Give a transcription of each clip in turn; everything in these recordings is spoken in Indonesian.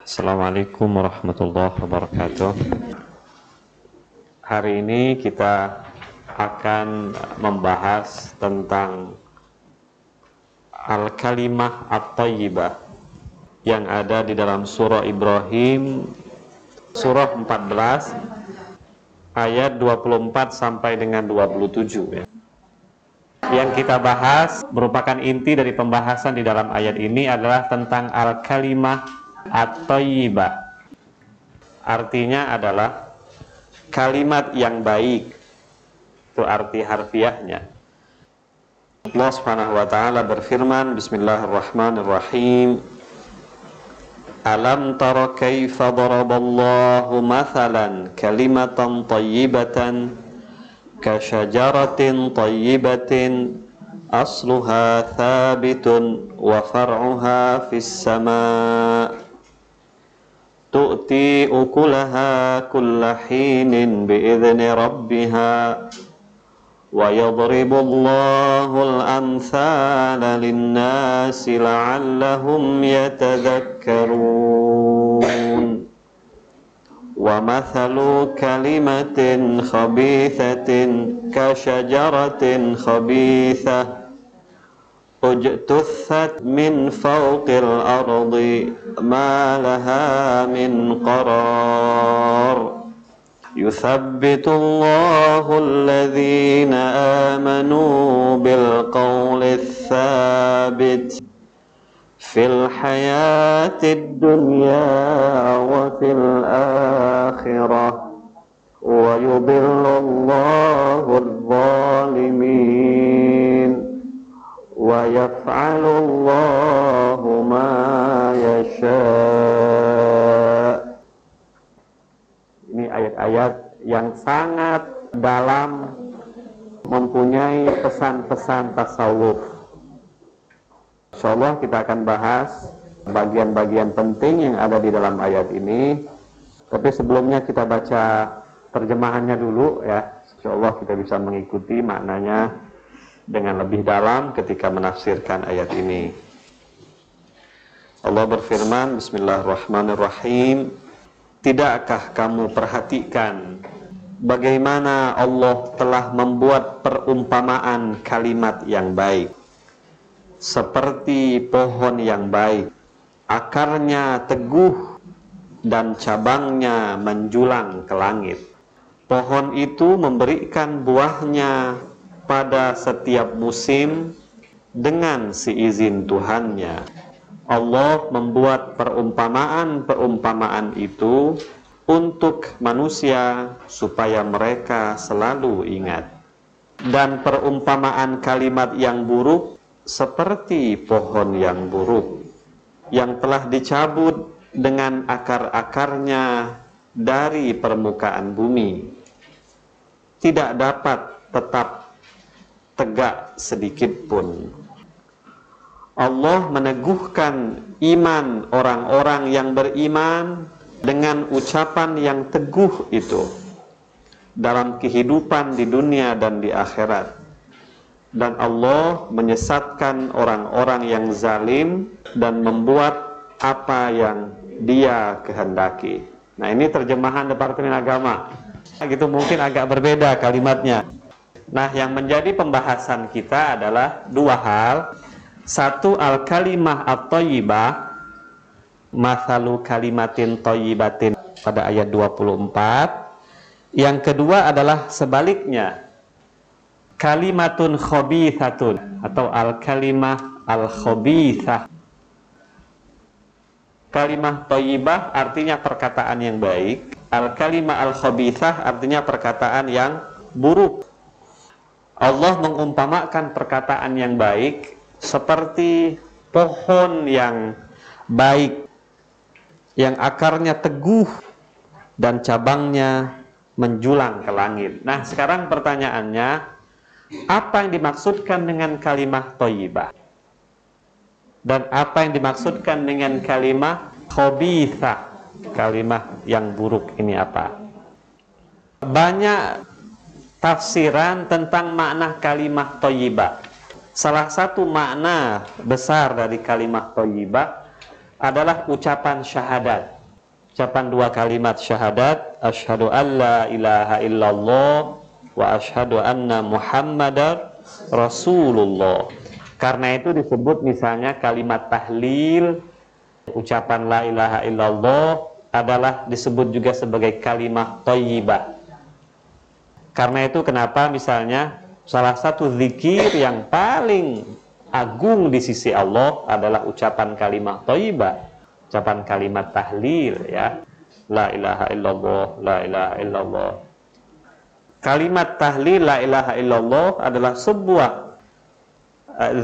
Assalamualaikum warahmatullahi wabarakatuh. Hari ini kita akan membahas tentang Al-Kalimah At-Thayyibah yang ada di dalam surah Ibrahim, surah 14 ayat 24 sampai dengan 27 ya. Yang kita bahas merupakan inti dari pembahasan di dalam ayat ini adalah tentang Al-Kalimah At-Thayyibah. Artinya adalah kalimat yang baik. Itu arti harfiahnya. Allah Subhanahu wa taala berfirman, Bismillahirrahmanirrahim. Alam tara kaifa daraballahu mathalan kalimatan thayyibatan kasyajaratin thayyibatin asluha thabitun wa far'uha fis sama' tu'ti ukulaha kulla hinin bi'izni rabbiha wa yadribullahu al-amthala linnasi la'allahum yatadhakkarun wa mathalu kalimatin khabithatin kasyajaratin khabithah ujtuthat min fawqil ardi ma laha min qarar yuthabbitu Allahu alladhina amanu bil qawli thabit fil hayatid dunya wa fil akhirah wa yudhillu Allahu adh-dhalimin wa yaf'alu Allahu ma yasha'. Ini ayat-ayat yang sangat dalam, mempunyai pesan-pesan tasawuf. Insyaallah kita akan bahas bagian-bagian penting yang ada di dalam ayat ini. Tapi sebelumnya kita baca terjemahannya dulu ya. Insyaallah kita bisa mengikuti maknanya dengan lebih dalam ketika menafsirkan ayat ini. Allah berfirman, Bismillahirrahmanirrahim. Tidakkah kamu perhatikan bagaimana Allah telah membuat perumpamaan kalimat yang baik seperti pohon yang baik, akarnya teguh dan cabangnya menjulang ke langit. Pohon itu memberikan buahnya pada setiap musim dengan seizin Tuhannya. Allah membuat perumpamaan-perumpamaan itu untuk manusia supaya mereka selalu ingat. Dan perumpamaan kalimat yang buruk seperti pohon yang buruk yang telah dicabut dengan akar-akarnya dari permukaan bumi, tidak dapat tetap tegak sedikit pun. Allah meneguhkan iman orang-orang yang beriman dengan ucapan yang teguh itu dalam kehidupan di dunia dan di akhirat. Dan Allah menyesatkan orang-orang yang zalim dan membuat apa yang Dia kehendaki. Nah, ini terjemahan Departemen Agama. Gitu mungkin agak berbeda kalimatnya. Nah, yang menjadi pembahasan kita adalah dua hal. Satu, Al-Kalimah At-Thayyibah, mathalu kalimatin thayyibatin pada ayat 24. Yang kedua adalah sebaliknya, kalimatun khabithatun atau Al-Kalimah Al-Khabithah. Kalimah thayyibah artinya perkataan yang baik, Al-Kalimah Al-Khabithah artinya perkataan yang buruk. Allah mengumpamakan perkataan yang baik seperti pohon yang baik, yang akarnya teguh dan cabangnya menjulang ke langit. Nah, sekarang pertanyaannya, apa yang dimaksudkan dengan kalimah thayyibah? Dan apa yang dimaksudkan dengan kalimah khabithah? Kalimah yang buruk ini apa? Banyak tafsiran tentang makna kalimah thayyibah. Salah satu makna besar dari kalimat thayyibah adalah ucapan syahadat. ucapan dua kalimat syahadat, asyhadu alla ilaha illallah wa asyhadu anna muhammadar rasulullah. Karena itu disebut misalnya kalimat tahlil, ucapan la ilaha illallah adalah disebut juga sebagai kalimat thayyibah. Karena itu kenapa misalnya salah satu zikir yang paling agung di sisi Allah adalah ucapan kalimat thayyibah, ucapan kalimat tahlil, ya, la ilaha illallah, la ilaha illallah. Kalimat tahlil la ilaha illallah adalah sebuah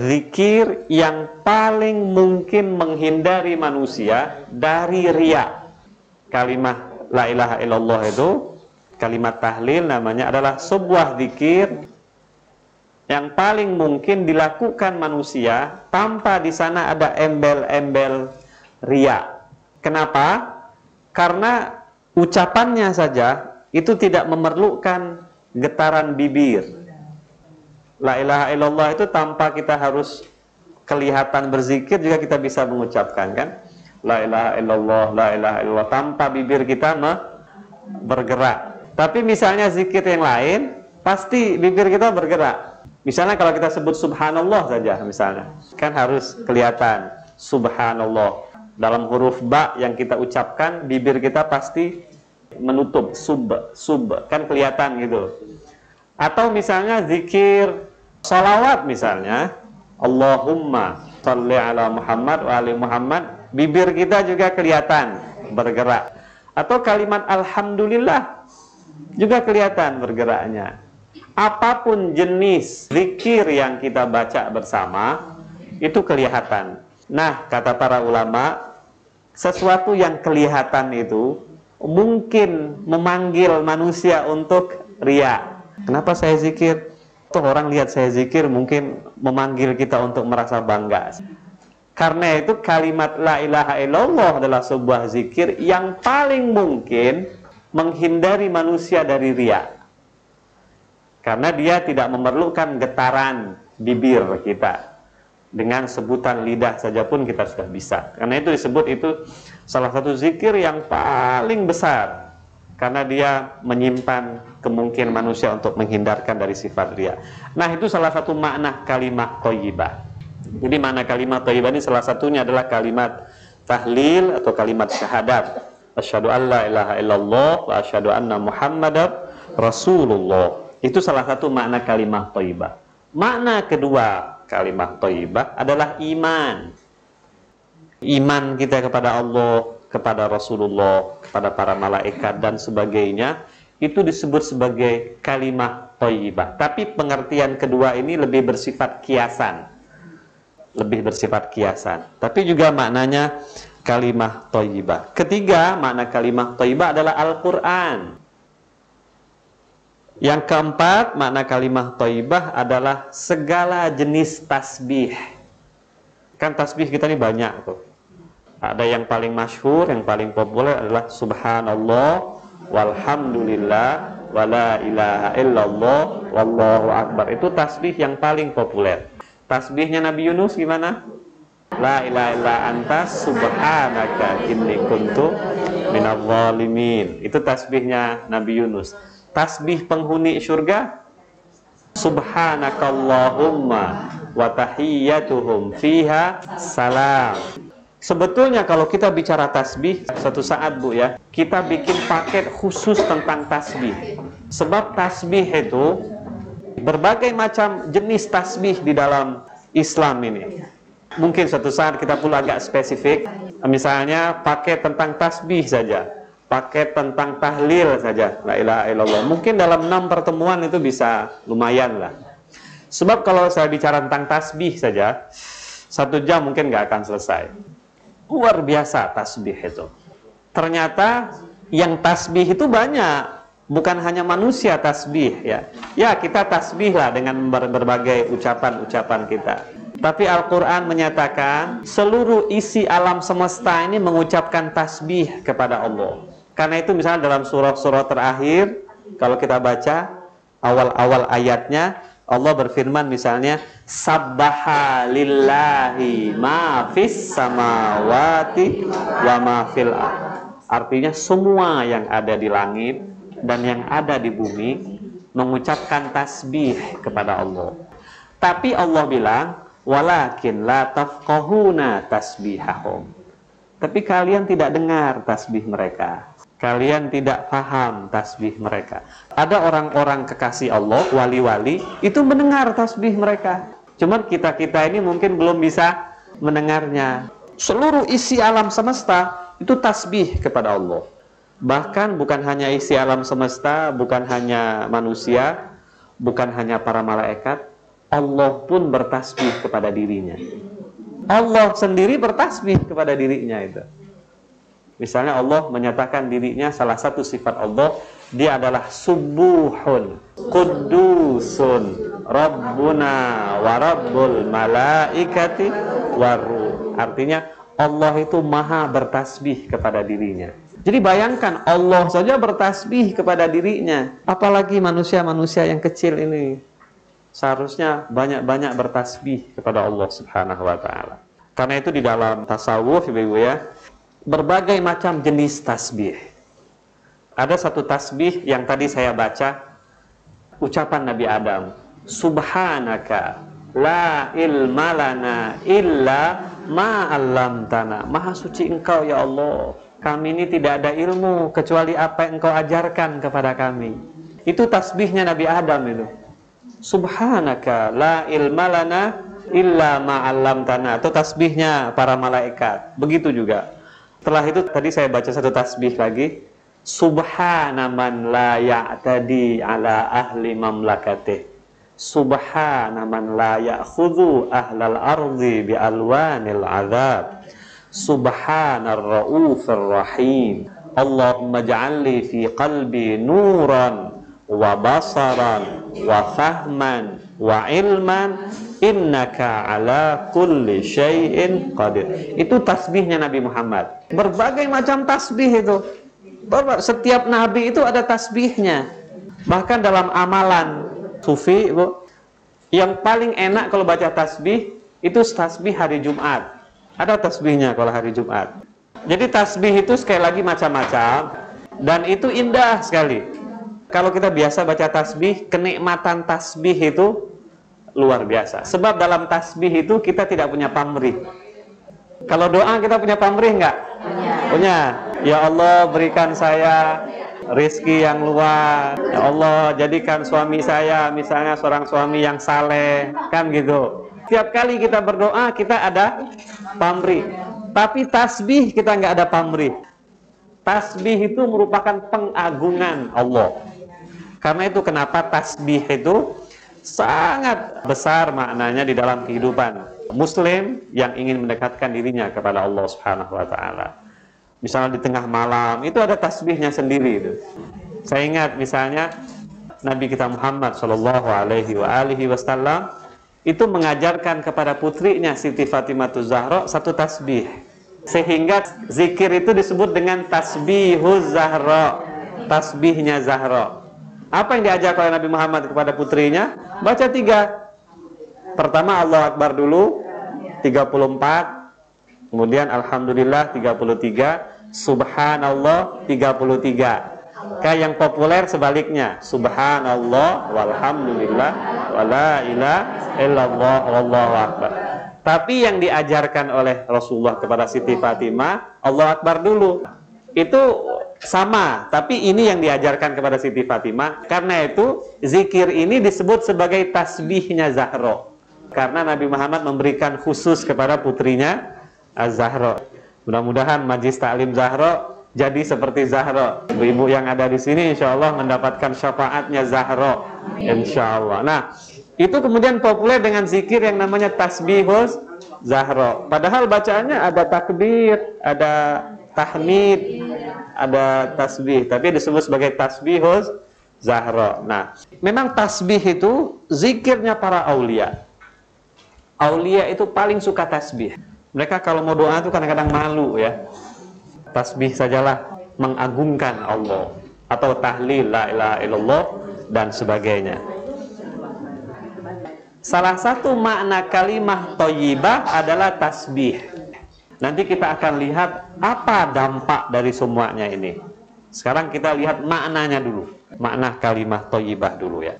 zikir yang paling mungkin menghindari manusia dari riya. Kalimat la ilaha illallah itu, kalimat tahlil namanya, adalah sebuah zikir yang paling mungkin dilakukan manusia tanpa di sana ada embel-embel riya. Kenapa? Karena ucapannya saja itu tidak memerlukan getaran bibir. La ilaha illallah itu tanpa kita harus kelihatan berzikir juga kita bisa mengucapkan, kan? La ilaha illallah, la ilaha illallah, tanpa bibir kita bergerak. Tapi misalnya zikir yang lain, pasti bibir kita bergerak. Misalnya kalau kita sebut subhanallah saja misalnya, kan harus kelihatan subhanallah. Dalam huruf ba yang kita ucapkan, bibir kita pasti menutup sub, kan kelihatan gitu. Atau misalnya zikir salawat misalnya, Allahumma sholli ala Muhammad wa ali Muhammad, bibir kita juga kelihatan bergerak. Atau kalimat alhamdulillah juga kelihatan bergeraknya. Apapun jenis zikir yang kita baca bersama itu kelihatan. Nah, kata para ulama, sesuatu yang kelihatan itu mungkin memanggil manusia untuk riya. Kenapa saya zikir? Tuh orang lihat saya zikir mungkin memanggil kita untuk merasa bangga. Karena itu kalimat la ilaha illallah adalah sebuah zikir yang paling mungkin menghindari manusia dari riya. Karena dia tidak memerlukan getaran bibir kita. Dengan sebutan lidah saja pun kita sudah bisa. Karena itu disebut itu salah satu zikir yang paling besar. Karena dia menyimpan kemungkinan manusia untuk menghindarkan dari sifat riya. Nah, itu salah satu makna kalimat thayyibah. Jadi makna kalimat thayyibah ini salah satunya adalah kalimat tahlil atau kalimat syahadat. Asyhadu an la ilaha illallah wa asyhadu anna muhammadar rasulullah. Itu salah satu makna kalimat thayyibah. Makna kedua kalimat thayyibah adalah iman. Iman kita kepada Allah, kepada Rasulullah, kepada para malaikat dan sebagainya, itu disebut sebagai kalimat thayyibah. Tapi pengertian kedua ini lebih bersifat kiasan. Lebih bersifat kiasan. Tapi juga maknanya kalimat thayyibah. Ketiga, makna kalimat thayyibah adalah Al-Qur'an. Yang keempat, makna kalimat thayyibah adalah segala jenis tasbih. Kan tasbih kita ini banyak tuh. Ada yang paling masyhur, yang paling populer adalah subhanallah walhamdulillah wala ilaha illallah wallahu akbar. Itu tasbih yang paling populer. Tasbihnya Nabi Yunus gimana? La ilaha illa anta subhanaka inni kuntu minadz zalimin. Itu tasbihnya Nabi Yunus. Tasbih penghuni surga, subhanakallahumma wa tahiyyatuhum fiha salam. Sebetulnya kalau kita bicara tasbih, satu saat Bu ya, kita bikin paket khusus tentang tasbih. Sebab tasbih itu berbagai macam jenis tasbih di dalam Islam ini. Mungkin suatu saat kita perlu agak spesifik. Misalnya paket tentang tasbih saja, paket tentang tahlil saja, la ilaha illallah. Mungkin dalam 6 pertemuan itu bisa lumayan lah. Sebab kalau saya bicara tentang tasbih saja, 1 jam mungkin nggak akan selesai. Luar biasa tasbih itu. Ternyata yang tasbih itu banyak, bukan hanya manusia tasbih ya. Ya, kita tasbih lah dengan berbagai ucapan-ucapan kita. Tapi Al-Quran menyatakan seluruh isi alam semesta ini mengucapkan tasbih kepada Allah. Karena itu misalnya dalam surah-surah terakhir, kalau kita baca awal-awal ayatnya, Allah berfirman misalnya, sabbaha lillahi ma fis samawati wa ma fil ardh. Artinya semua yang ada di langit dan yang ada di bumi mengucapkan tasbih kepada Allah. Tapi Allah bilang, walakin la tafqahuna tasbihahum. Tapi kalian tidak dengar tasbih mereka. Kalian tidak paham tasbih mereka. Ada orang-orang kekasih Allah, wali-wali, itu mendengar tasbih mereka. Cuman kita-kita ini mungkin belum bisa mendengarnya. Seluruh isi alam semesta itu tasbih kepada Allah. Bahkan bukan hanya isi alam semesta, bukan hanya manusia, bukan hanya para malaikat, Allah pun bertasbih kepada dirinya. Allah sendiri bertasbih kepada dirinya itu. Misalnya Allah menyatakan dirinya, salah satu sifat Allah, dia adalah subuhun, kudusun, rabbuna wa rabbul malaikati waruh. Artinya Allah itu maha bertasbih kepada dirinya. Jadi bayangkan Allah saja bertasbih kepada dirinya, apalagi manusia-manusia yang kecil ini. Seharusnya banyak-banyak bertasbih kepada Allah Subhanahu wa ta'ala. Karena itu di dalam tasawuf, Ibu-ibu ya, berbagai macam jenis tasbih. Ada satu tasbih yang tadi saya baca, ucapan Nabi Adam, Subhanaka la ilma lana illa ma 'allamtana. Maha suci Engkau ya Allah, kami ini tidak ada ilmu kecuali apa yang Engkau ajarkan kepada kami. Itu tasbihnya Nabi Adam itu. Subhanaka la ilma lana illa ma 'allamtana. Itu tasbihnya para malaikat. Begitu juga. Setelah itu tadi saya baca satu tasbih lagi, Subhana man la ya'tadi ala ahli mamlakatih, Subhana man la ya'khudhu ahlal ardi bi alwanil azab, Subhanar ra'ufir rahim, Allahumma ja'alli fi qalbi nuran wa basaran wa fahman wa ilman innaka ala kulli syai'in qadir. Itu tasbihnya Nabi Muhammad. Berbagai macam tasbih itu. Setiap nabi itu ada tasbihnya. Bahkan dalam amalan sufi, Bu, yang paling enak kalau baca tasbih itu tasbih hari Jumat. Ada tasbihnya kalau hari Jumat. Jadi tasbih itu sekali lagi macam-macam dan itu indah sekali. Kalau kita biasa baca tasbih, kenikmatan tasbih itu luar biasa. Sebab dalam tasbih itu kita tidak punya pamrih. Kalau doa kita punya pamrih enggak? Punya. Ya Allah, berikan saya rezeki yang luas. Ya Allah, jadikan suami saya misalnya seorang suami yang saleh, kan gitu. Tiap kali kita berdoa kita ada pamrih. Tapi tasbih kita enggak ada pamrih. Tasbih itu merupakan pengagungan Allah. Karena itu kenapa tasbih itu sangat besar maknanya di dalam kehidupan Muslim yang ingin mendekatkan dirinya kepada Allah Subhanahu wa ta'ala. Misalnya di tengah malam itu ada tasbihnya sendiri itu. Saya ingat misalnya Nabi kita Muhammad sallallahu alaihi wasallam itu mengajarkan kepada putrinya Siti Fatimah Zahra satu tasbih. Sehingga zikir itu disebut dengan tasbihuz Zahra, tasbihnya Zahra. Apa yang diajar oleh Nabi Muhammad kepada putrinya? Baca 3. Pertama Allah Akbar dulu 34, kemudian Alhamdulillah 33, Subhanallah 33. Kayak yang populer sebaliknya, Subhanallah walhamdulillah wala ilaha illallah wallahu akbar. Tapi yang diajarkan oleh Rasulullah kepada Siti Fatimah, Allah Akbar dulu. Itu sama, tapi ini yang diajarkan kepada Siti Fatimah. Karena itu zikir ini disebut sebagai tasbihnya Zahra. Karena Nabi Muhammad memberikan khusus kepada putrinya Az-Zahra. Mudah-mudahan Majlis Ta'lim Zahra jadi seperti Zahra. Ibu-ibu yang ada di sini insya Allah mendapatkan syafaatnya Zahra, insya Allah. Nah, itu kemudian populer dengan zikir yang namanya tasbihuz Zahra. Padahal bacaannya ada takbir, ada tahmid, ada tasbih, tapi disebut sebagai tasbihuz Zahra. Nah, memang tasbih itu zikirnya para aulia. Aulia itu paling suka tasbih. Mereka kalau mau doa itu kadang-kadang malu ya. Tasbih sajalah mengagungkan Allah, atau tahlil la ilaha illallah dan sebagainya. Salah satu makna kalimah thayyibah adalah tasbih. Nanti kita akan lihat apa dampak dari semuanya ini. Sekarang kita lihat maknanya dulu. Makna kalimah thayyibah dulu ya.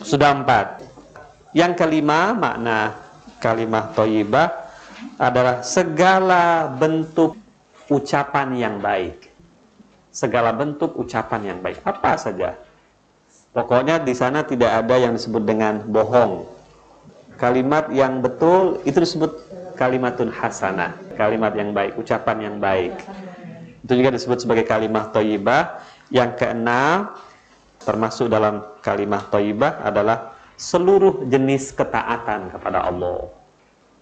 Sudah 4. Yang kelima, makna kalimah thayyibah adalah segala bentuk ucapan yang baik. Segala bentuk ucapan yang baik. Apa saja? Pokoknya di sana tidak ada yang disebut dengan bohong. Kalimat yang betul itu disebut kalimatun hasanah. Kalimat yang baik, ucapan yang baik. Itu juga disebut sebagai kalimah thayyibah. Yang keenam, termasuk dalam kalimah thayyibah adalah seluruh jenis ketaatan kepada Allah,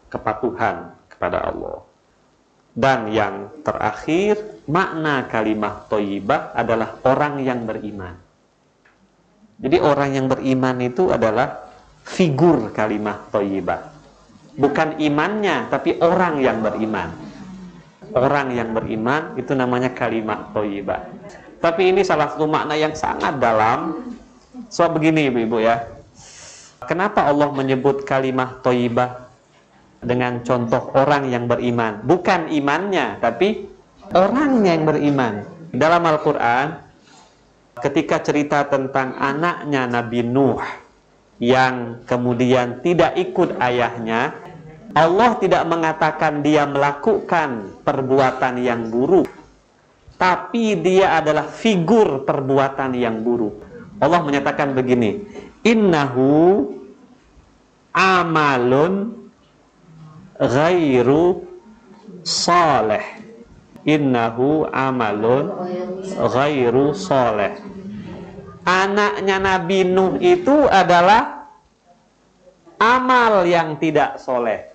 kepatuhan kepada Allah. Dan yang terakhir, makna kalimah thayyibah adalah orang yang beriman. Jadi orang yang beriman itu adalah figur kalimah thayyibah. Bukan imannya, tapi orang yang beriman. Orang yang beriman itu namanya kalimah thayyibah. Tapi ini salah satu makna yang sangat dalam. Sebab begini ibu-ibu ya. Kenapa Allah menyebut kalimah thayyibah dengan contoh orang yang beriman? Bukan imannya, tapi orangnya yang beriman. Dalam Al-Quran, ketika cerita tentang anaknya Nabi Nuh yang kemudian tidak ikut ayahnya, Allah tidak mengatakan dia melakukan perbuatan yang buruk, tapi dia adalah figur perbuatan yang buruk. Allah menyatakan begini, innahu amalun ghairu saleh. Innahu amalun ghairu saleh. Anaknya Nabi Nuh itu adalah amal yang tidak soleh.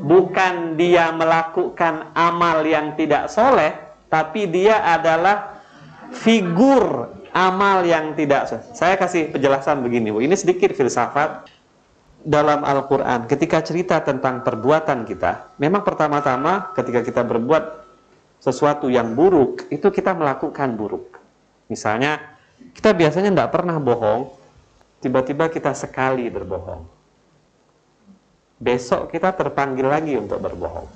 Bukan dia melakukan amal yang tidak soleh, tapi dia adalah figur amal yang tidak soleh. Saya kasih penjelasan begini, Bu. Ini sedikit filsafat. Dalam Al-Quran, ketika cerita tentang perbuatan kita, memang pertama-tama ketika kita berbuat sesuatu yang buruk, itu kita melakukan buruk. Misalnya, kita biasanya tidak pernah bohong, tiba-tiba kita sekali berbohong. Besok kita terpanggil lagi untuk berbohong.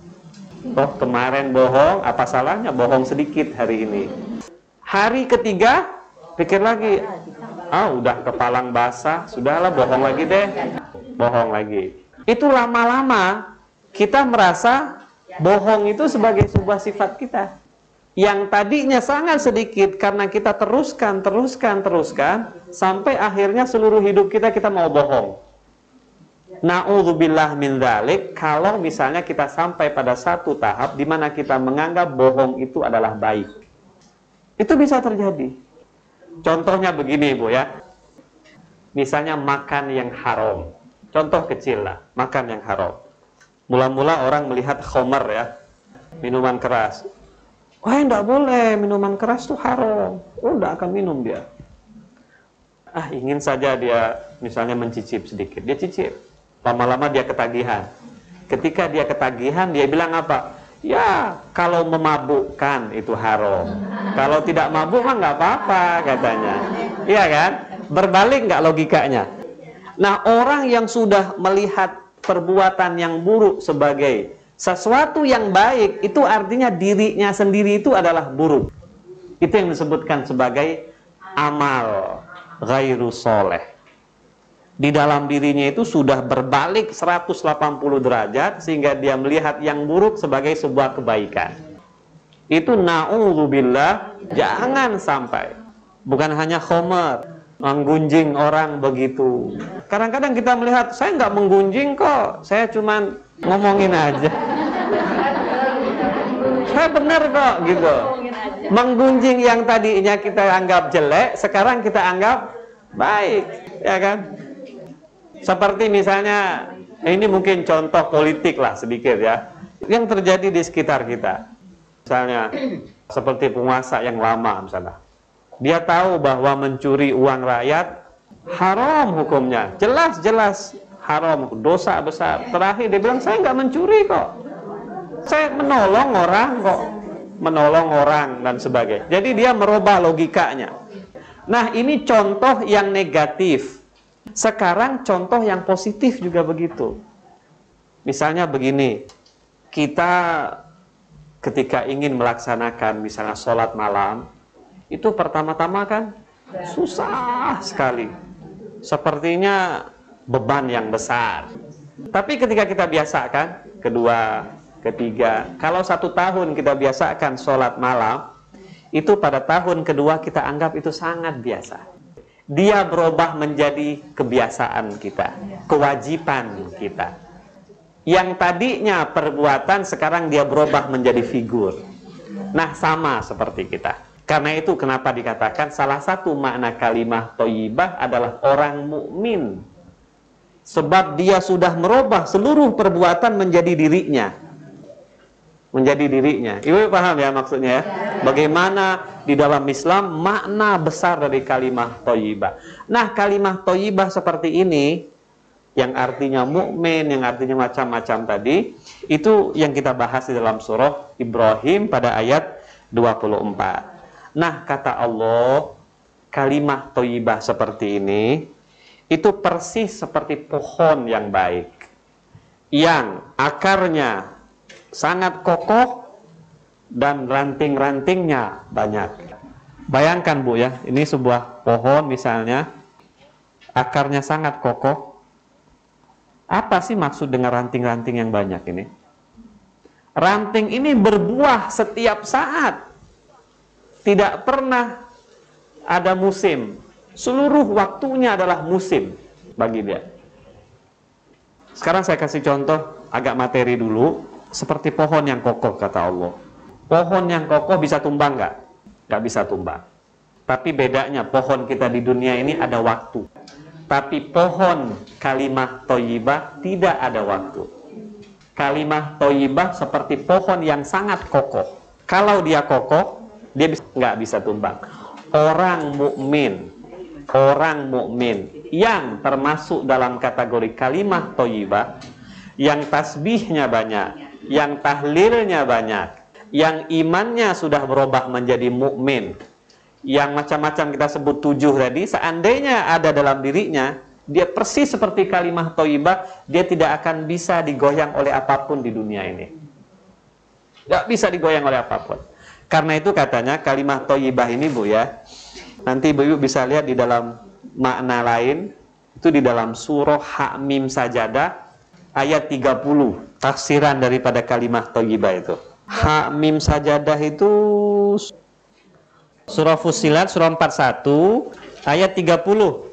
Oh, kemarin bohong, apa salahnya bohong sedikit hari ini. Hari ketiga, pikir lagi, udah kepalang basah, sudahlah bohong lagi deh. Bohong lagi. Itu lama-lama kita merasa bohong itu sebagai sebuah sifat kita. Yang tadinya sangat sedikit, karena kita teruskan, sampai akhirnya seluruh hidup kita mau bohong. Na'udzubillah min dzalik, kalau misalnya kita sampai pada satu tahap di mana kita menganggap bohong itu adalah baik. Itu bisa terjadi. Contohnya begini, Bu ya. Misalnya makan yang haram. Contoh kecil lah, makan yang haram. Mula-mula orang melihat khomer ya, minuman keras. Wah, enggak boleh, minuman keras itu haram. Oh, enggak akan minum dia. Ingin saja dia misalnya mencicip sedikit, dia cicip. Lama-lama dia ketagihan. Ketika dia ketagihan, dia bilang apa? Ya, kalau memabukkan itu haram. Kalau tidak mabuk mah nggak apa-apa katanya. Iya kan? Berbalik nggak logikanya? Nah, orang yang sudah melihat perbuatan yang buruk sebagai sesuatu yang baik, itu artinya dirinya sendiri itu adalah buruk. Itu yang disebutkan sebagai amal ghairu soleh. Di dalam dirinya itu sudah berbalik 180 derajat sehingga dia melihat yang buruk sebagai sebuah kebaikan. Itu na'udzubillah, jangan sampai. Bukan hanya khomer, menggunjing orang begitu. Kadang-kadang kita melihat, saya nggak menggunjing kok, saya cuman ngomongin aja. Saya benar kok, gitu. Menggunjing yang tadinya kita anggap jelek, sekarang kita anggap baik, ya kan? Seperti misalnya, ini mungkin contoh politik lah sedikit ya, yang terjadi di sekitar kita. Misalnya, seperti penguasa yang lama misalnya. Dia tahu bahwa mencuri uang rakyat haram hukumnya. Jelas-jelas haram, dosa besar. Terakhir dia bilang, saya nggak mencuri kok. Saya menolong orang kok. Menolong orang dan sebagainya. Jadi dia merubah logikanya. Nah, ini contoh yang negatif. Sekarang contoh yang positif juga begitu. Misalnya begini, kita ketika ingin melaksanakan misalnya sholat malam, itu pertama-tama kan susah sekali. Sepertinya beban yang besar. Tapi ketika kita biasakan, kedua, ketiga, kalau 1 tahun kita biasakan sholat malam, itu pada tahun kedua kita anggap itu sangat biasa. Dia berubah menjadi kebiasaan kita, kewajiban kita. Yang tadinya perbuatan, sekarang dia berubah menjadi figur. Nah, sama seperti kita. Karena itu kenapa dikatakan salah satu makna kalimah thayyibah adalah orang mukmin. Sebab dia sudah merubah seluruh perbuatan menjadi dirinya. Menjadi dirinya. Ibu paham ya maksudnya ya? Bagaimana di dalam Islam makna besar dari kalimah thayyibah. Nah, kalimah thayyibah seperti ini yang artinya mukmin, yang artinya macam-macam tadi, itu yang kita bahas di dalam surah Ibrahim pada ayat 24. Nah, kata Allah, kalimah thayyibah seperti ini itu persis seperti pohon yang baik, yang akarnya sangat kokoh dan ranting-rantingnya banyak. Bayangkan Bu ya, ini sebuah pohon misalnya, akarnya sangat kokoh. Apa sih maksud dengan ranting-ranting yang banyak ini? Ranting ini berbuah setiap saat. Tidak pernah ada musim. Seluruh waktunya adalah musim bagi dia. Sekarang saya kasih contoh agak materi dulu. Seperti pohon yang kokoh, kata Allah. Pohon yang kokoh bisa tumbang nggak? Nggak bisa tumbang. Tapi bedanya pohon kita di dunia ini ada waktu. Tapi pohon kalimah thayyibah tidak ada waktu. Kalimah thayyibah seperti pohon yang sangat kokoh. Kalau dia kokoh, dia nggak bisa tumbang. Orang mukmin yang termasuk dalam kategori kalimah thayyibah, yang tasbihnya banyak, yang tahlilnya banyak, yang imannya sudah berubah menjadi mukmin, yang macam-macam kita sebut 7 tadi, seandainya ada dalam dirinya, dia persis seperti kalimah thayyibah, dia tidak akan bisa digoyang oleh apapun di dunia ini. Tidak bisa digoyang oleh apapun. Karena itu katanya kalimah thayyibah ini Bu ya, nanti Ibu bisa lihat di dalam makna lain, itu di dalam surah Hamim Sajadah ayat 30, tafsiran daripada kalimah thayyibah itu. Hamim Sajadah itu surah Fussilat surah 41 ayat 30.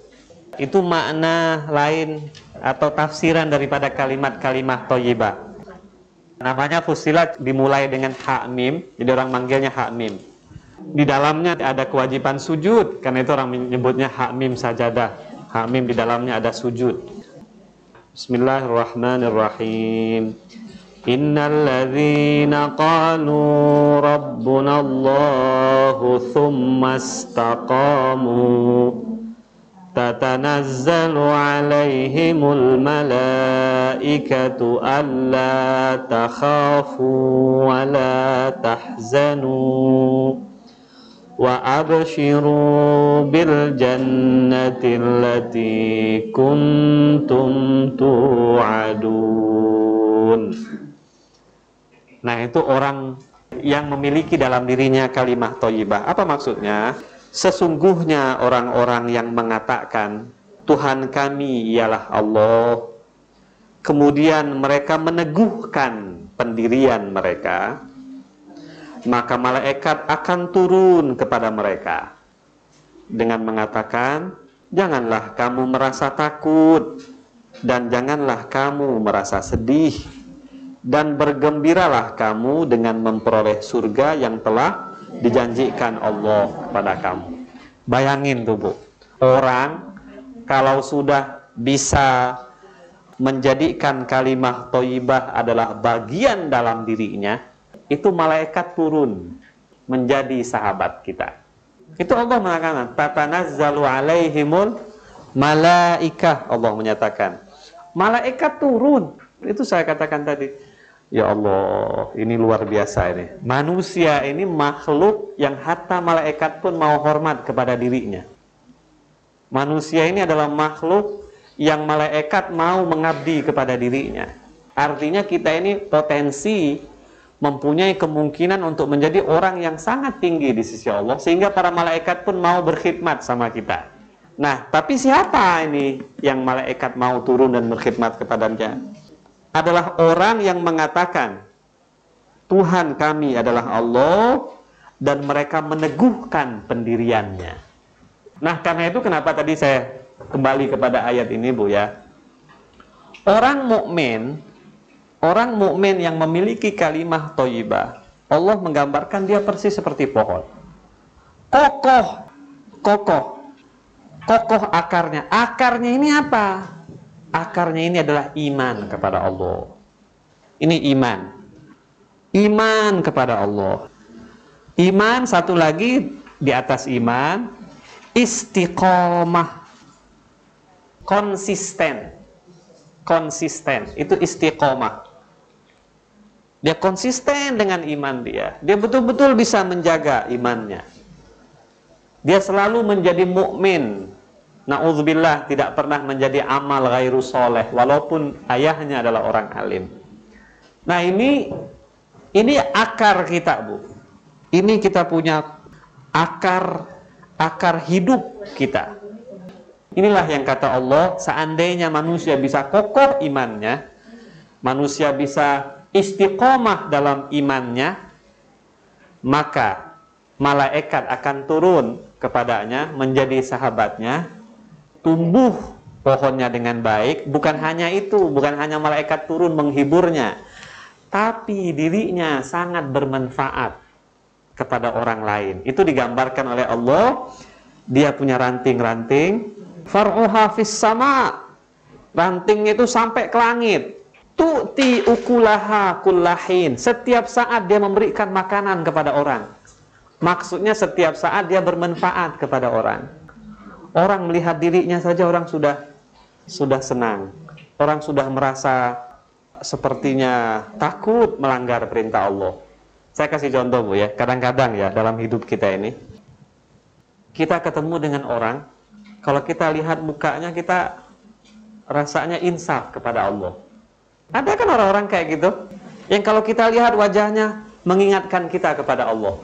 Itu makna lain atau tafsiran daripada kalimat-kalimat thayyibah. Namanya Fussilat dimulai dengan Hamim, jadi orang manggilnya Hamim. Di dalamnya ada kewajiban sujud, karena itu orang menyebutnya Hamim Sajadah. Hamim di dalamnya ada sujud. Bismillahirrahmanirrahim. Innalladzina qalu rabbunallahu thumma istaqamu tatanazzalu alaihimul malaikatu alla takhafu wa la tahzanu wa abshiru bil jannati allati kuntum tu'adun. Nah, itu orang yang memiliki dalam dirinya kalimah thayyibah. Apa maksudnya? Sesungguhnya orang-orang yang mengatakan Tuhan kami ialah Allah, kemudian mereka meneguhkan pendirian mereka, maka malaikat akan turun kepada mereka dengan mengatakan, janganlah kamu merasa takut dan janganlah kamu merasa sedih, dan bergembiralah kamu dengan memperoleh surga yang telah dijanjikan Allah kepada kamu. Bayangin tuh Bu, orang kalau sudah bisa menjadikan kalimah thayyibah adalah bagian dalam dirinya, itu malaikat turun menjadi sahabat kita. Itu Allah mengatakan, tatanazzalu alaihimul malaikah. Allah menyatakan, malaikat turun. Itu saya katakan tadi. Ya Allah, ini luar biasa ini. Manusia ini makhluk yang hatta malaikat pun mau hormat kepada dirinya. Manusia ini adalah makhluk yang malaikat mau mengabdi kepada dirinya. Artinya kita ini potensi mempunyai kemungkinan untuk menjadi orang yang sangat tinggi di sisi Allah, sehingga para malaikat pun mau berkhidmat sama kita. Nah, tapi siapa ini yang malaikat mau turun dan berkhidmat kepadanya? Adalah orang yang mengatakan Tuhan kami adalah Allah, dan mereka meneguhkan pendiriannya. Nah, karena itu kenapa tadi saya kembali kepada ayat ini, Bu, ya. Orang mukmin yang memiliki kalimah thayyibah, Allah menggambarkan dia persis seperti pohon. Kokoh akarnya. Akarnya ini apa? Akarnya ini adalah iman kepada Allah. Ini iman. Iman kepada Allah. Iman, satu lagi di atas iman, istiqomah. Konsisten. Itu istiqomah. Dia konsisten dengan iman dia. Dia betul-betul bisa menjaga imannya. Dia selalu menjadi mukmin. Na'udzubillah, tidak pernah menjadi amal ghairu soleh, walaupun ayahnya adalah orang alim. Nah, ini akar kita, Bu. Ini kita punya akar hidup kita. Inilah yang kata Allah, seandainya manusia bisa kokoh imannya, manusia bisa istiqomah dalam imannya, maka malaikat akan turun kepadanya menjadi sahabatnya, tumbuh pohonnya dengan baik. Bukan hanya itu, bukan hanya malaikat turun menghiburnya, tapi dirinya sangat bermanfaat kepada orang lain. Itu digambarkan oleh Allah. Dia punya ranting-ranting, far'uha fis sama, rantingnya itu sampai ke langit. Tu'ti ukulaha kullahin, setiap saat dia memberikan makanan kepada orang. Maksudnya setiap saat dia bermanfaat kepada orang. Orang melihat dirinya saja orang sudah senang. Orang sudah merasa sepertinya takut melanggar perintah Allah. Saya kasih contoh, Bu, ya. Kadang-kadang ya dalam hidup kita ini, kita ketemu dengan orang, kalau kita lihat mukanya kita rasanya insaf kepada Allah. Ada kan orang-orang kayak gitu, yang kalau kita lihat wajahnya mengingatkan kita kepada Allah.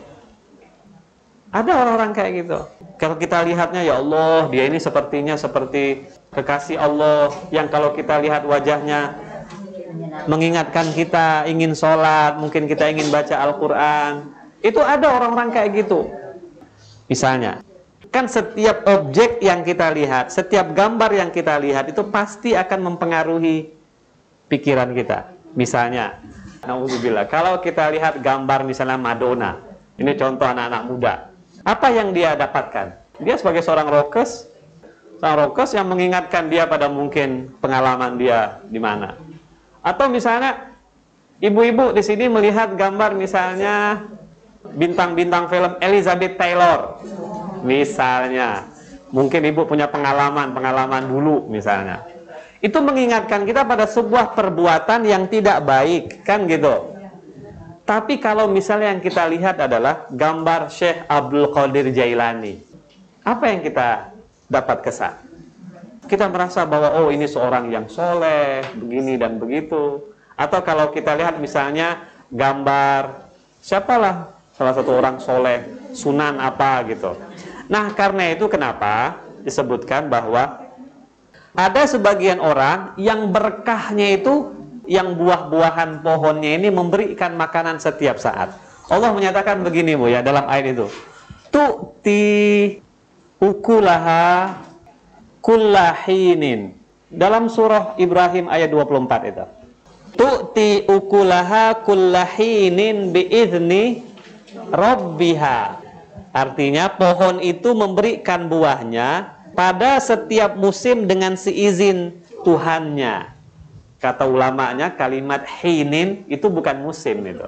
Ada orang-orang kayak gitu. Kalau kita lihatnya, ya Allah, dia ini sepertinya seperti kekasih Allah, yang kalau kita lihat wajahnya mengingatkan kita ingin sholat, mungkin kita ingin baca Al-Quran. Itu ada orang-orang kayak gitu. Misalnya, kan setiap objek yang kita lihat, setiap gambar yang kita lihat, itu pasti akan mempengaruhi pikiran kita. Misalnya, na'udzubillah, kalau kita lihat gambar misalnya Madonna, ini contoh anak-anak muda, apa yang dia dapatkan? Dia sebagai seorang rockers yang mengingatkan dia pada mungkin pengalaman dia di mana. Atau misalnya ibu-ibu di sini melihat gambar misalnya bintang-bintang film Elizabeth Taylor, misalnya, mungkin ibu punya pengalaman dulu misalnya. Itu mengingatkan kita pada sebuah perbuatan yang tidak baik, kan gitu. Tapi kalau misalnya yang kita lihat adalah gambar Syekh Abdul Qadir Jailani, apa yang kita dapat kesan? Kita merasa bahwa oh ini seorang yang soleh, begini dan begitu. Atau kalau kita lihat misalnya gambar siapalah salah satu orang soleh, Sunan apa gitu. Nah, karena itu kenapa disebutkan bahwa ada sebagian orang yang berkahnya itu, yang buah-buahan pohonnya ini memberikan makanan setiap saat. Allah menyatakan begini, Bu, ya, dalam ayat itu. Tu'ti ukulaha kullahinin. Dalam surah Ibrahim ayat 24 itu. Tu'ti ukulaha kullahinin biizni rabbiha. Artinya pohon itu memberikan buahnya pada setiap musim dengan seizin Tuhannya. Kata ulamanya, kalimat hinin itu bukan musim itu.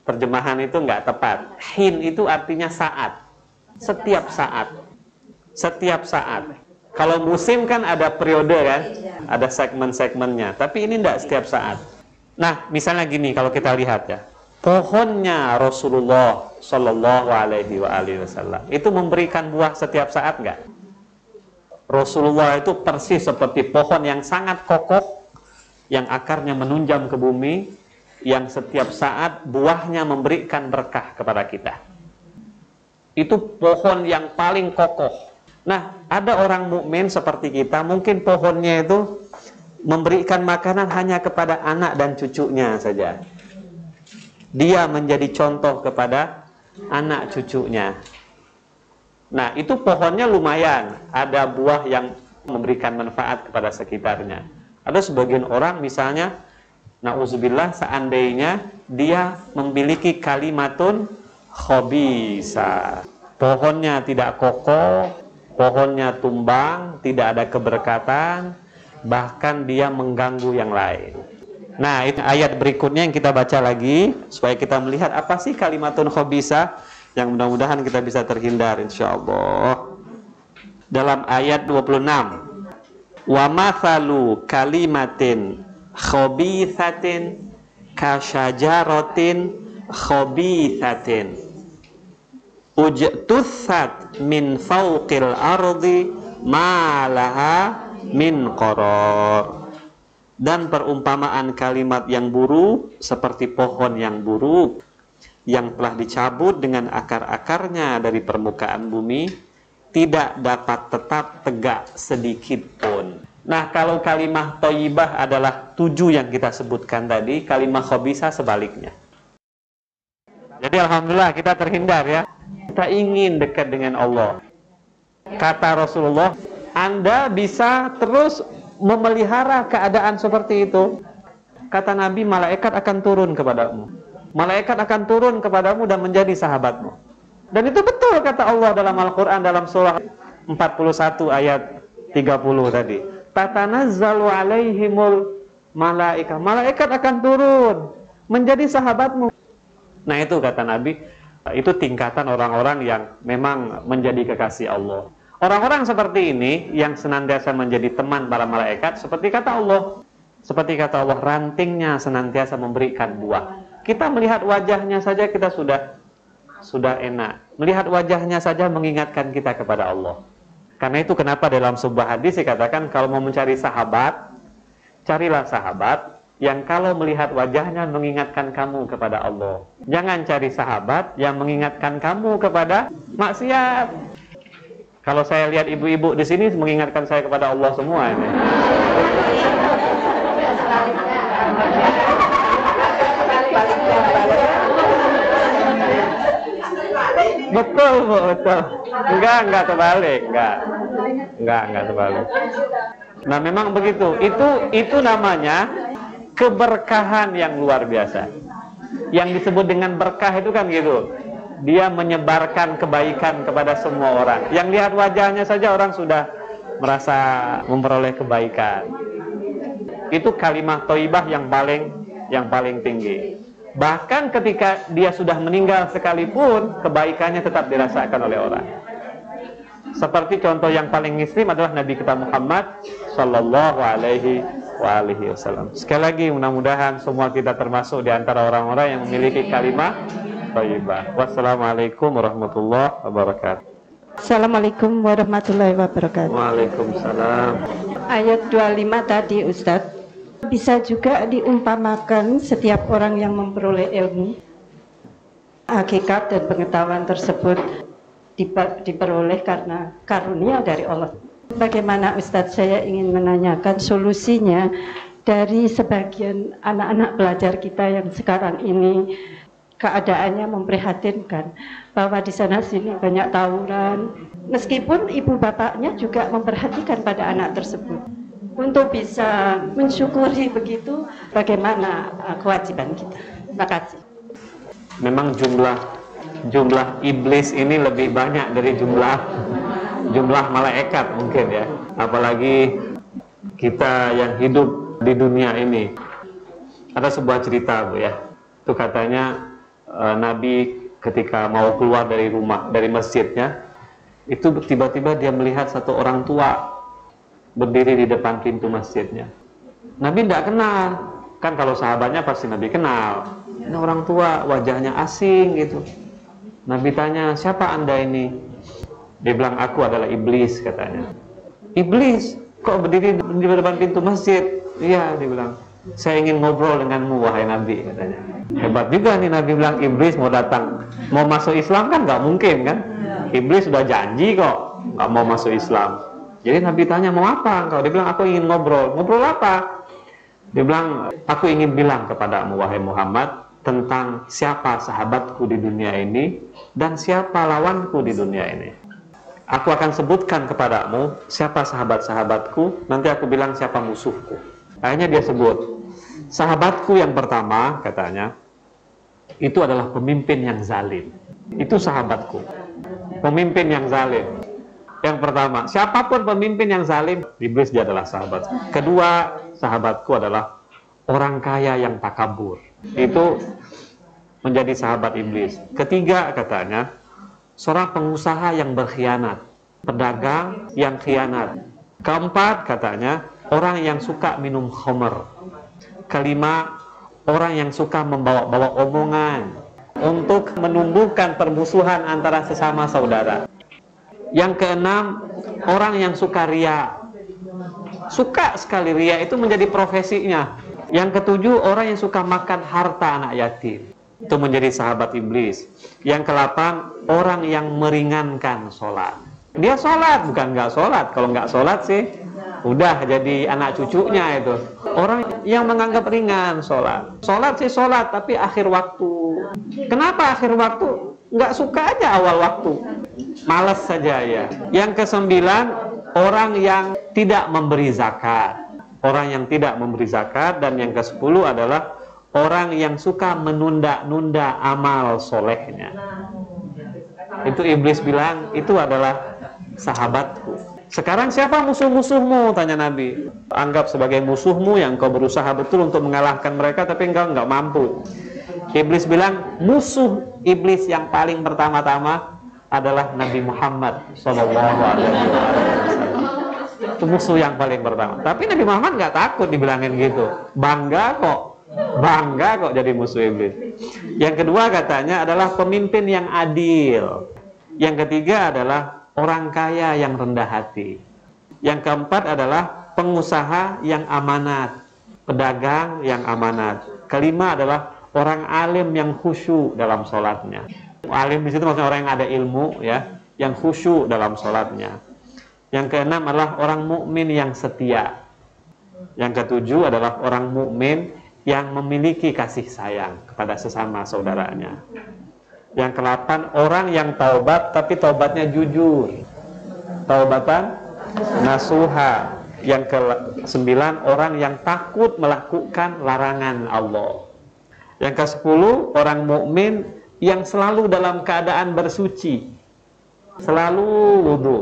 Terjemahan itu nggak tepat. Hin itu artinya saat. Setiap saat. Setiap saat. Kalau musim kan ada periode kan? Ada segmen-segmennya. Tapi ini enggak setiap saat. Nah, misalnya gini kalau kita lihat ya. Pohonnya Rasulullah Shallallahu Alaihi Wasallam itu memberikan buah setiap saat enggak? Rasulullah itu persis seperti pohon yang sangat kokoh, yang akarnya menunjam ke bumi, yang setiap saat buahnya memberikan berkah kepada kita. Itu pohon yang paling kokoh. Nah, ada orang mukmin seperti kita, mungkin pohonnya itu memberikan makanan hanya kepada anak dan cucunya saja. Dia menjadi contoh kepada anak cucunya. Nah, itu pohonnya lumayan, ada buah yang memberikan manfaat kepada sekitarnya. Ada sebagian orang misalnya, na'udzubillah, seandainya dia memiliki kalimatun khabisa. Pohonnya tidak kokoh, pohonnya tumbang, tidak ada keberkatan, bahkan dia mengganggu yang lain. Nah, itu ayat berikutnya yang kita baca lagi supaya kita melihat apa sih kalimatun khabisa, yang mudah-mudahan kita bisa terhindar insyaallah. Dalam ayat 26, wa mathalu kalimatin khabithatin kasyajaratin khabithatin ujtussat min fawqil ardi ma laha min qarar. Dan perumpamaan kalimat yang buruk seperti pohon yang buruk yang telah dicabut dengan akar-akarnya dari permukaan bumi, tidak dapat tetap tegak sedikit pun. Nah, kalau kalimah thayyibah adalah 7 yang kita sebutkan tadi, kalimah khabisah sebaliknya. Jadi alhamdulillah kita terhindar ya. Kita ingin dekat dengan Allah. Kata Rasulullah, Anda bisa terus memelihara keadaan seperti itu. Kata Nabi, malaikat akan turun kepadamu. Malaikat akan turun kepadamu dan menjadi sahabatmu. Dan itu betul kata Allah dalam Al-Quran, dalam surah 41 ayat 30 tadi. Tatanazzalu alaihimul malaikah. Malaikat akan turun menjadi sahabatmu. Nah, itu kata Nabi, itu tingkatan orang-orang yang memang menjadi kekasih Allah. Orang-orang seperti ini yang senantiasa menjadi teman para malaikat, seperti kata Allah, rantingnya senantiasa memberikan buah. Kita melihat wajahnya saja kita sudah enak. Melihat wajahnya saja mengingatkan kita kepada Allah. Karena itu kenapa dalam sebuah hadis dikatakan kalau mau mencari sahabat, carilah sahabat yang kalau melihat wajahnya mengingatkan kamu kepada Allah. Jangan cari sahabat yang mengingatkan kamu kepada maksiat. Kalau saya lihat ibu-ibu di sini mengingatkan saya kepada Allah semua ini. Betul, Bu, betul. Enggak terbalik, enggak terbalik. Nah, memang begitu. Itu namanya keberkahan yang luar biasa. Yang disebut dengan berkah itu kan gitu. Dia menyebarkan kebaikan kepada semua orang. Yang lihat wajahnya saja orang sudah merasa memperoleh kebaikan. Itu kalimah thayyibah yang paling tinggi. Bahkan ketika dia sudah meninggal sekalipun, kebaikannya tetap dirasakan oleh orang. Seperti contoh yang paling ekstrim adalah Nabi kita Muhammad sallallahu alaihi wasallam. Sekali lagi mudah-mudahan semua kita termasuk di antara orang-orang yang memiliki kalimah thayyibah. Wassalamualaikum warahmatullahi wabarakatuh. Assalamualaikum warahmatullahi wabarakatuh. Waalaikumsalam. Ayat 25 tadi Ustadz, bisa juga diumpamakan setiap orang yang memperoleh ilmu, hakikat dan pengetahuan tersebut diperoleh karena karunia dari Allah. Bagaimana Ustadz, saya ingin menanyakan solusinya dari sebagian anak-anak pelajar kita yang sekarang ini keadaannya memprihatinkan, bahwa di sana sini banyak tawuran, meskipun ibu bapaknya juga memperhatikan pada anak tersebut. Untuk bisa mensyukuri begitu, bagaimana kewajiban kita? Terima kasih. Memang jumlah iblis ini lebih banyak dari jumlah malaikat mungkin ya. Apalagi kita yang hidup di dunia ini. Ada sebuah cerita, Bu ya. Itu katanya Nabi ketika mau keluar dari masjidnya, itu tiba-tiba dia melihat satu orang tua berdiri di depan pintu masjidnya. Nabi tidak kenal, kan kalau sahabatnya pasti Nabi kenal. Ini orang tua, wajahnya asing gitu. Nabi tanya, siapa anda ini? Dia bilang, aku adalah iblis katanya. Iblis? Kok berdiri di depan pintu masjid? Iya, dia bilang. Saya ingin ngobrol denganmu wahai Nabi, katanya. Hebat juga nih Nabi bilang iblis mau datang, mau masuk Islam kan nggak mungkin kan? Iblis sudah janji kok nggak mau masuk Islam. Jadi Nabi tanya mau apa engkau? Dia bilang aku ingin ngobrol. Ngobrol apa? Dia bilang aku ingin bilang kepadamu wahai Muhammad tentang siapa sahabatku di dunia ini dan siapa lawanku di dunia ini. Aku akan sebutkan kepadamu siapa sahabat-sahabatku, nanti aku bilang siapa musuhku. Akhirnya dia sebut sahabatku yang pertama, katanya, itu adalah pemimpin yang zalim. Itu sahabatku, pemimpin yang zalim. Yang pertama, siapapun pemimpin yang zalim, iblis dia adalah sahabat. Kedua, sahabatku adalah orang kaya yang takabur. Itu menjadi sahabat iblis. Ketiga, katanya, seorang pengusaha yang berkhianat, pedagang yang khianat. Keempat, katanya, orang yang suka minum khamr. Kelima, orang yang suka membawa-bawa omongan untuk menumbuhkan permusuhan antara sesama saudara. Yang keenam, orang yang suka ria. Suka sekali ria, itu menjadi profesinya. Yang ketujuh, orang yang suka makan harta anak yatim. Itu menjadi sahabat iblis. Yang kedelapan, orang yang meringankan sholat. Dia sholat, bukan nggak sholat. Kalau nggak sholat sih udah jadi anak cucunya itu. Orang yang menganggap ringan sholat. Sholat sih sholat, tapi akhir waktu. Kenapa akhir waktu? Nggak suka aja awal waktu. Malas saja ya. Yang kesembilan, orang yang tidak memberi zakat. Orang yang tidak memberi zakat. Dan yang ke-10 adalah orang yang suka menunda-nunda amal solehnya. Itu iblis bilang, itu adalah sahabatku. Sekarang siapa musuh-musuhmu? Tanya Nabi. Anggap sebagai musuhmu yang kau berusaha betul untuk mengalahkan mereka, tapi engkau nggak mampu. Iblis bilang, musuh iblis yang paling pertama-tama adalah Nabi Muhammad SAW. Itu musuh yang paling pertama. Tapi Nabi Muhammad nggak takut dibilangin gitu. Bangga kok jadi musuh iblis. Yang kedua katanya adalah pemimpin yang adil. Yang ketiga adalah orang kaya yang rendah hati. Yang keempat adalah pengusaha yang amanat, pedagang yang amanat. Kelima adalah orang alim yang khusyuk dalam sholatnya. Alim di situ maksudnya orang yang ada ilmu ya, yang khusyuk dalam sholatnya. Yang keenam adalah orang mukmin yang setia. Yang ketujuh adalah orang mukmin yang memiliki kasih sayang kepada sesama saudaranya. Yang ke-8, orang yang taubat tapi taubatnya jujur. Taubatan nasuha. Yang ke-9, orang yang takut melakukan larangan Allah. Yang ke-10, orang mukmin yang selalu dalam keadaan bersuci. Selalu wudu.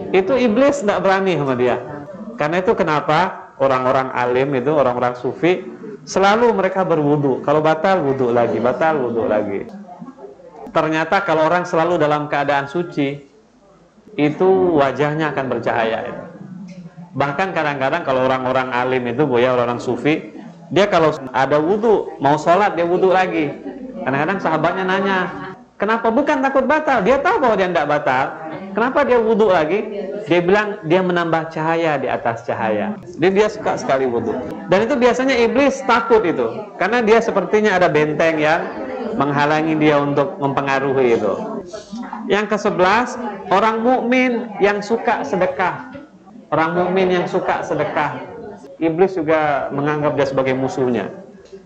Itu iblis tidak berani sama dia. Karena itu kenapa orang-orang alim itu, orang-orang sufi, selalu mereka berwudu. Kalau batal, wudu lagi. Batal, wudu lagi. Ternyata kalau orang selalu dalam keadaan suci, itu wajahnya akan bercahaya. Bahkan kadang-kadang kalau orang-orang alim itu, orang-orang sufi, dia kalau ada wudu, mau sholat, dia wudu lagi. Kadang-kadang sahabatnya nanya, kenapa? Bukan takut batal. Dia tahu bahwa dia tidak batal. Kenapa dia wudu lagi? Dia bilang dia menambah cahaya di atas cahaya. Dia suka sekali wudu. Dan itu biasanya iblis takut itu, karena dia sepertinya ada benteng yang menghalangi dia untuk mempengaruhi itu. Yang ke-11, orang mukmin yang suka sedekah. Orang mukmin yang suka sedekah, iblis juga menganggap dia sebagai musuhnya.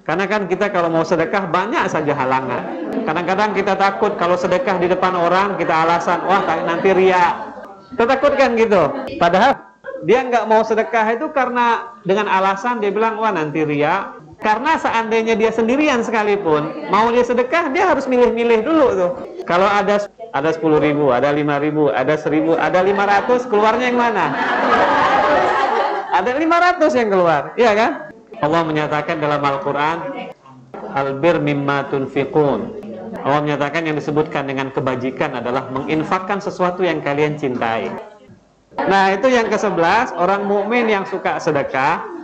Karena kan kita kalau mau sedekah banyak saja halangan. Kadang-kadang kita takut kalau sedekah di depan orang, kita alasan, wah nanti ria. Kita takut kan gitu. Padahal dia nggak mau sedekah itu karena dengan alasan dia bilang, wah nanti ria. Karena seandainya dia sendirian sekalipun, mau dia sedekah, dia harus milih-milih dulu tuh. Kalau ada 10.000, ada 5.000, ada 1.000, ada 500, keluarnya yang mana? Ada 500 yang keluar, iya kan? Allah menyatakan dalam Al-Quran, Al-bir mimma tunfiqun. Allah menyatakan yang disebutkan dengan kebajikan adalah menginfakkan sesuatu yang kalian cintai. Nah itu yang ke-11, orang mukmin yang suka sedekah.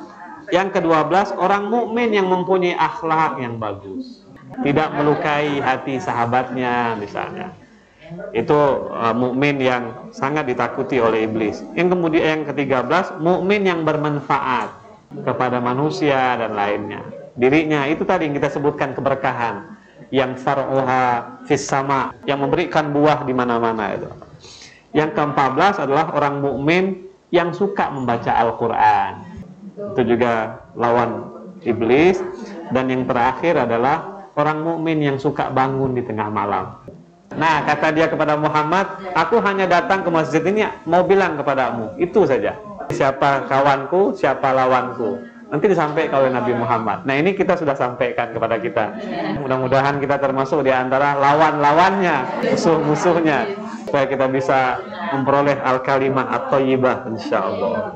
Yang ke-12, orang mukmin yang mempunyai akhlak yang bagus, tidak melukai hati sahabatnya misalnya. Itu mukmin yang sangat ditakuti oleh iblis. Yang kemudian yang ke-13, mukmin yang bermanfaat. kepada manusia dan lainnya. Dirinya itu tadi yang kita sebutkan keberkahan, yang far'uha fis sama, yang memberikan buah di mana-mana itu. Yang ke-14 adalah orang mukmin yang suka membaca Al-Qur'an. Itu juga lawan iblis. Dan yang terakhir adalah orang mukmin yang suka bangun di tengah malam. Nah, kata dia kepada Muhammad, aku hanya datang ke masjid ini mau bilang kepadamu, itu saja. Siapa kawanku, siapa lawanku. Nanti disampaikan oleh Nabi Muhammad. Nah, ini kita sudah sampaikan kepada kita. Mudah-mudahan kita termasuk di antara lawan-lawannya, musuh-musuhnya, supaya kita bisa memperoleh al-kalimah at-thayyibah insyaallah.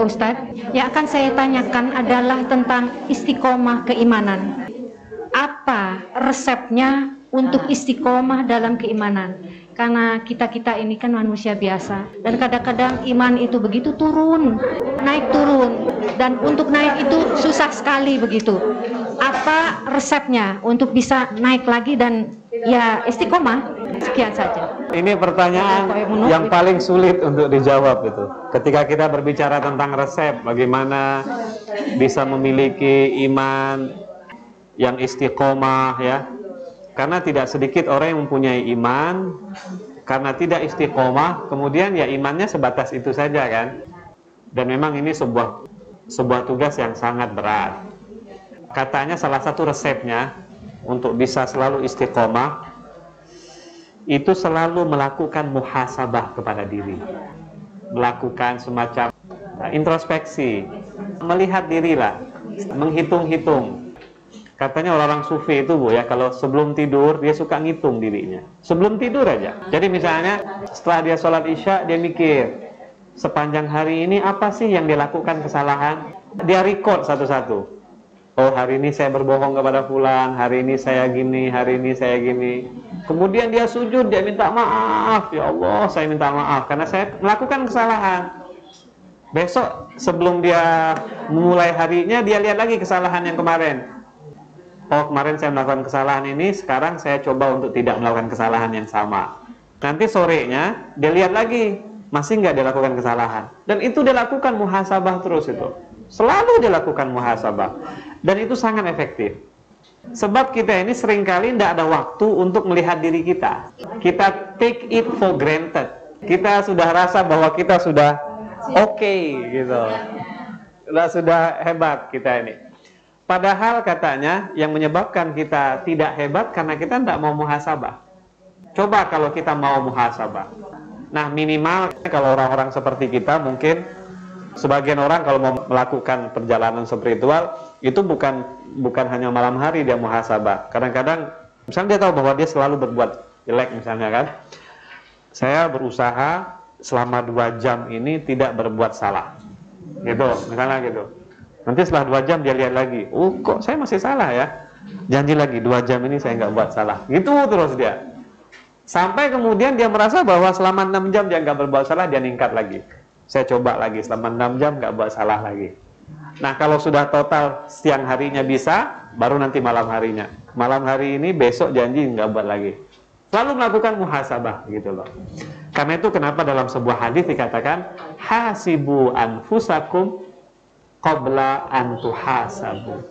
Ustadz, yang akan saya tanyakan adalah tentang istiqomah keimanan. Apa resepnya untuk istiqomah dalam keimanan? Karena kita ini kan manusia biasa, dan kadang-kadang iman itu begitu turun, naik turun, dan untuk naik itu susah sekali begitu. Apa resepnya untuk bisa naik lagi dan ya istiqomah? Sekian saja. Ini pertanyaan yang paling sulit untuk dijawab itu. Ketika kita berbicara tentang resep, bagaimana bisa memiliki iman yang istiqomah, ya. Karena tidak sedikit orang yang mempunyai iman, karena tidak istiqomah, kemudian ya imannya sebatas itu saja kan. Dan memang ini sebuah tugas yang sangat berat. Katanya salah satu resepnya untuk bisa selalu istiqomah itu selalu melakukan muhasabah kepada diri, melakukan semacam introspeksi, melihat dirilah, menghitung-hitung. Katanya orang sufi itu Bu ya, kalau sebelum tidur dia suka ngitung dirinya. Sebelum tidur aja. Jadi misalnya setelah dia sholat isya, dia mikir sepanjang hari ini apa sih yang dia lakukan kesalahan. Dia record satu-satu. Oh, hari ini saya berbohong kepada fulan, hari ini saya gini, hari ini saya gini. Kemudian dia sujud, dia minta maaf. Ya Allah, saya minta maaf karena saya melakukan kesalahan. Besok sebelum dia memulai harinya, dia lihat lagi kesalahan yang kemarin. Oh, kemarin saya melakukan kesalahan ini, sekarang saya coba untuk tidak melakukan kesalahan yang sama. Nanti sorenya, dia lihat lagi, masih nggak dia lakukan kesalahan. Dan itu dia lakukan muhasabah terus itu. Selalu dia lakukan muhasabah. Dan itu sangat efektif. Sebab kita ini seringkali tidak ada waktu untuk melihat diri kita. Kita take it for granted. Kita sudah rasa bahwa kita sudah oke, gitu. Sudah hebat kita ini. Padahal katanya yang menyebabkan kita tidak hebat karena kita tidak mau muhasabah. Coba kalau kita mau muhasabah. Nah, minimal kalau orang-orang seperti kita, mungkin sebagian orang kalau mau melakukan perjalanan spiritual itu bukan hanya malam hari dia muhasabah. Kadang-kadang misalnya dia tahu bahwa dia selalu berbuat jelek misalnya kan. Saya berusaha selama 2 jam ini tidak berbuat salah. Gitu, misalnya gitu. Nanti setelah 2 jam dia lihat lagi, oh kok saya masih salah ya. Janji lagi 2 jam ini saya nggak buat salah. Gitu terus dia. Sampai kemudian dia merasa bahwa selama 6 jam dia nggak berbuat salah, dia ningkat lagi. Saya coba lagi selama 6 jam nggak buat salah lagi. Nah, kalau sudah total siang harinya bisa, baru nanti malam harinya. Malam hari ini, besok janji nggak buat lagi. Selalu melakukan muhasabah gitu loh. Karena itu kenapa dalam sebuah hadis dikatakan hasibu anfusakum qabla an tuhasabu.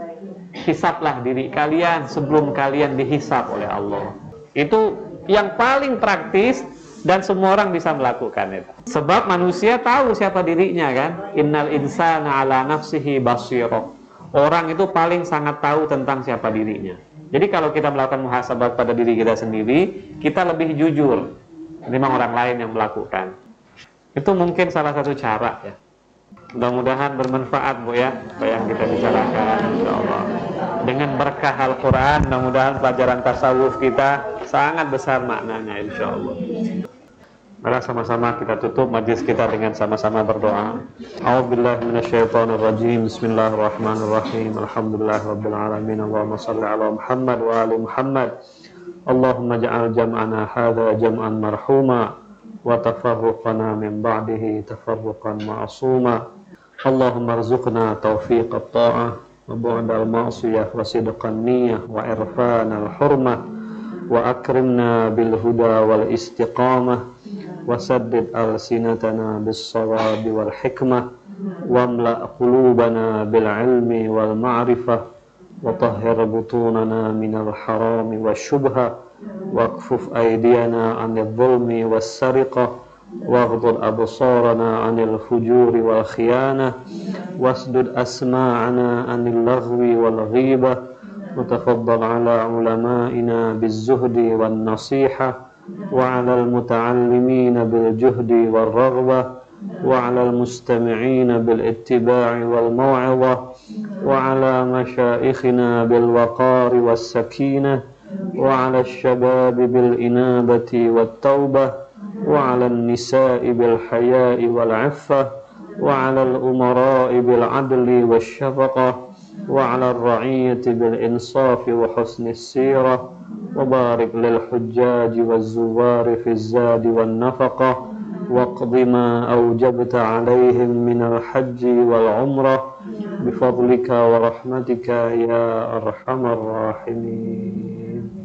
Hisablah diri kalian sebelum kalian dihisab oleh Allah. Itu yang paling praktis dan semua orang bisa melakukan itu. Sebab manusia tahu siapa dirinya kan. Innal insana ala nafsihi basirah. Orang itu paling sangat tahu tentang siapa dirinya. Jadi kalau kita melakukan muhasabah pada diri kita sendiri, kita lebih jujur ketimbang orang lain yang melakukan. Itu mungkin salah satu cara ya. Mudah-mudahan bermanfaat Bu ya apa yang kita bicarakan insyaallah. Dengan berkah Al-Qur'an, mudah-mudahan pelajaran tasawuf kita sangat besar maknanya insyaallah. Mari sama-sama kita tutup majlis kita dengan sama-sama berdoa. A'udzubillahi minasyaitonirrajim. Bismillahirrahmanirrahim. Alhamdulillahirabbil alamin. Allahumma shalli ala Muhammad wa ali Muhammad. Allahumma ja'al jam'ana hadza jam'an marhuma wa tafarruqana min ba'dihi tafarruqan ma'suma. Allahumma arzuqna taufiq at-ta'ah wa bu'd al-ma'siyah wa sidqan niyyah wa irfan al-hurmah wa akrimna bil huda wal istiqamah wa saddid al-sinatana bis-shawab wal hikmah واملأ قلوبنا بالعلم والمعرفة وطهر بطوننا من الحرام والشبهة واكفف أيدينا عن الظلم والسرقة واغضض أبصارنا عن الفجور والخيانة واسدد أسماعنا عن اللغو والغيبة وتفضل على علمائنا بالزهد والنصيحة وعلى المتعلمين بالجهد والرغبة وعلى المستمعين بالاتباع والموعظة وعلى مشائخنا بالوقار والسكينة وعلى الشباب بالإنابة والتوبة وعلى النساء بالحياء والعفة وعلى الأمراء بالعدل والشفقة وعلى الرعية بالإنصاف وحسن السيرة وبارك للحجاج والزوار في الزاد والنفقة واقض ما أوجبت عليهم من الحج والعمرة بفضلك ورحمتك يا أرحم الراحمين.